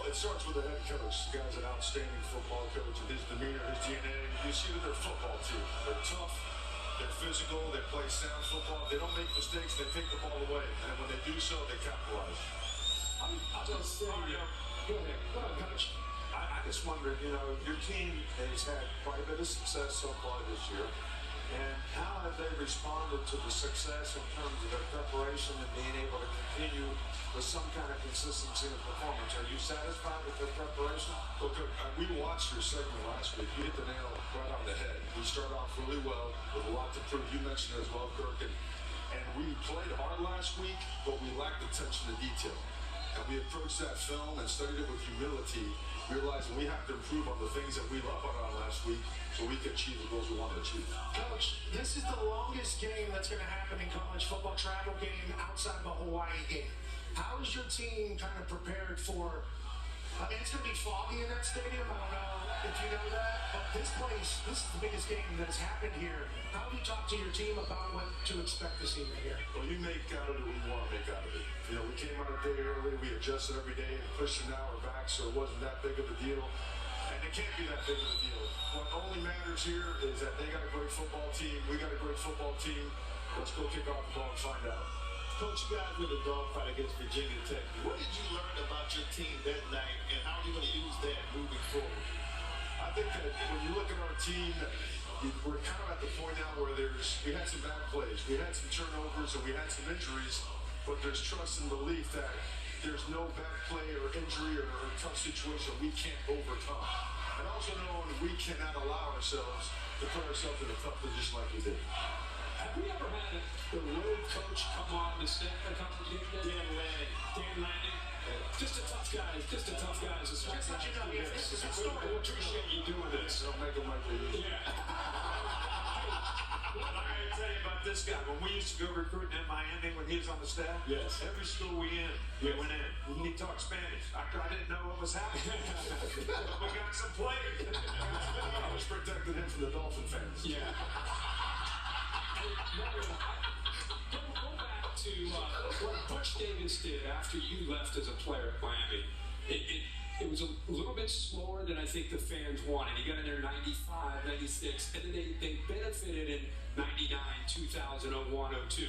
Well, it starts with the head coach. The guy's an outstanding football coach, and his demeanor, his DNA. You see that they're a football team. They're tough. They're physical. They play sound football. They don't make mistakes. They take the ball away, and when they do so, they capitalize. I'll just say, go ahead, Coach. I just wondered, your team has had quite a bit of success so far this year. And how have they responded to the success in terms of their preparation and being able to continue with some kind of consistency in performance? Are you satisfied with their preparation? Look, we watched your segment last week. You hit the nail right on the head. We started off really well with a lot to prove. You mentioned it as well, Kirk. And we played hard last week, but we lacked attention to detail. And we approached that film and studied it with humility, realizing we have to improve on the things that we loved on last week so we can achieve the goals we want to achieve. Coach, this is the longest game that's going to happen in college football, travel game outside of a Hawaii game. How is your team kind of prepared for, it's going to be foggy in that stadium. I don't know if you know that, but this is the biggest game that's happened here. How do you talk to your team about what to expect this evening here? Well, you make out of it what you want to make out of it. We came out a day early, we adjusted every day and pushed an hour back, so it wasn't that big of a deal. And it can't be that big of a deal. What only matters here is that they got a great football team, we got a great football team. Let's go kick off the ball and find out. Coach, you guys with a dogfight against Virginia Tech. What did you learn about your team that night, and how are you going to use that moving forward? I think that when you look at our team, we're kind of at the point now where we had some bad plays, we had some turnovers, and we had some injuries, but there's trust and belief that there's no bad play or injury or tough situation we can't overcome. And also knowing we cannot allow ourselves to put ourselves in a tough position like we did. Have we ever had the road coach come on the set at College Gameday? Dan Lanning. Just a tough guy. Just a tough guy. Just let you know, this is a story. I appreciate you doing this. Don't make them like they used. Yeah. I gotta tell you about this guy. When we used to go recruiting in Miami when he was on the staff, yes, every school we went in. He talked Spanish. I didn't know what was happening. We got some players. I was protecting him from the Dolphin fans. Yeah. Go back to what Butch Davis did after you left as a player at Miami. It was a little bit slower than I think the fans wanted. He got in there 95, 96, and then they benefited in 99, 2000, 01, 02.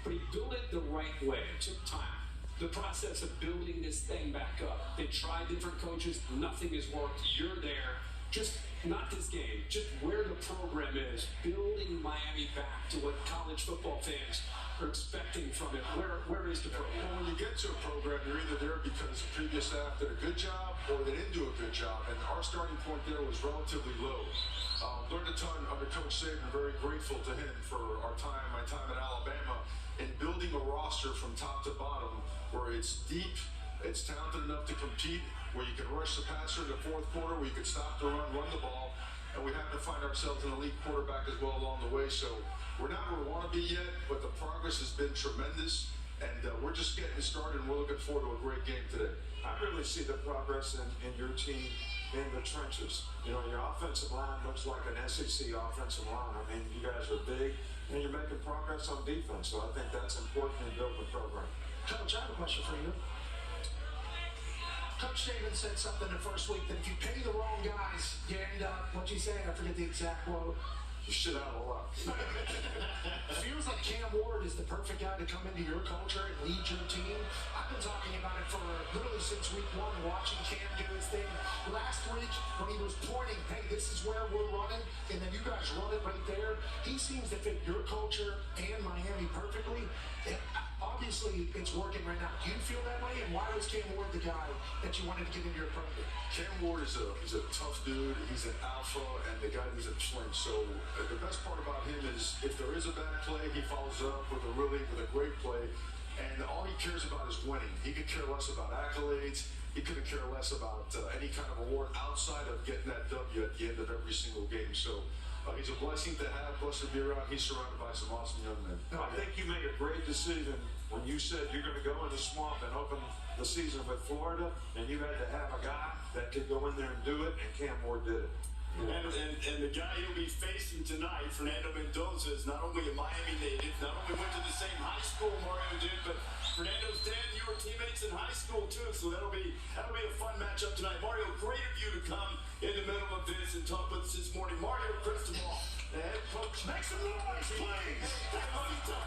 But he built it the right way. It took time. The process of building this thing back up. They tried different coaches. Nothing has worked. You're there. Just not this game, just where the program is, building Miami back to what college football fans are expecting from it. Where is the program? Well, when you get to a program, you're either there because the previous staff did a good job or they didn't do a good job, and our starting point there was relatively low. Learned a ton under Coach Saban, very grateful to him for my time at Alabama, in building a roster from top to bottom where it's deep, it's talented enough to compete, where you can rush the passer in the fourth quarter, where you can stop the run the ball, and we happen to find ourselves an elite quarterback as well along the way. So we're not where we want to be yet, but the progress has been tremendous, and we're just getting started, and we're looking forward to a great game today. I really see the progress in your team in the trenches. Your offensive line looks like an SEC offensive line. I mean, you guys are big, and you're making progress on defense, so I think that's important in building the program. Coach, I have a question for you. Coach Saban said something the first week that if you pay the wrong guys, you end up, what'd you say? I forget the exact quote. You shit out of luck. It feels like Cam Ward is the perfect guy to come into your culture and lead your team. I've been talking about it for literally since week one, watching Cam do his thing. Last week, when he was pointing, hey, this is where we're running, and then you guys run it right there, he seems to fit your culture and Miami perfectly. And obviously, it's working right now. Do you feel that way? And why was Cam Ward the guy that you wanted to get into your program? Cam Ward is a tough dude. He's an alpha, and the guy doesn't flinch. So the best part about him is if there is a bad play, he follows up with a great play. And all he cares about is winning. He could care less about accolades. He couldn't care less about any kind of award outside of getting that W at the end of every single game. So he's a blessing to have, blessed to be around. He's surrounded by some awesome young men. I think you made a great decision when you said you're going to go in the swamp and open the season with Florida, and you had to have a guy that could go in there and do it, and Cam Ward did it. And the guy he'll be facing tonight, Fernando Mendoza, is not only a Miami native, not only went to the same high school Mario did, but Fernando's dad, you were teammates in high school too, so that'll be a fun matchup Jackson talked with us this morning. Mario Cristobal, the head coach. Make some noise, please.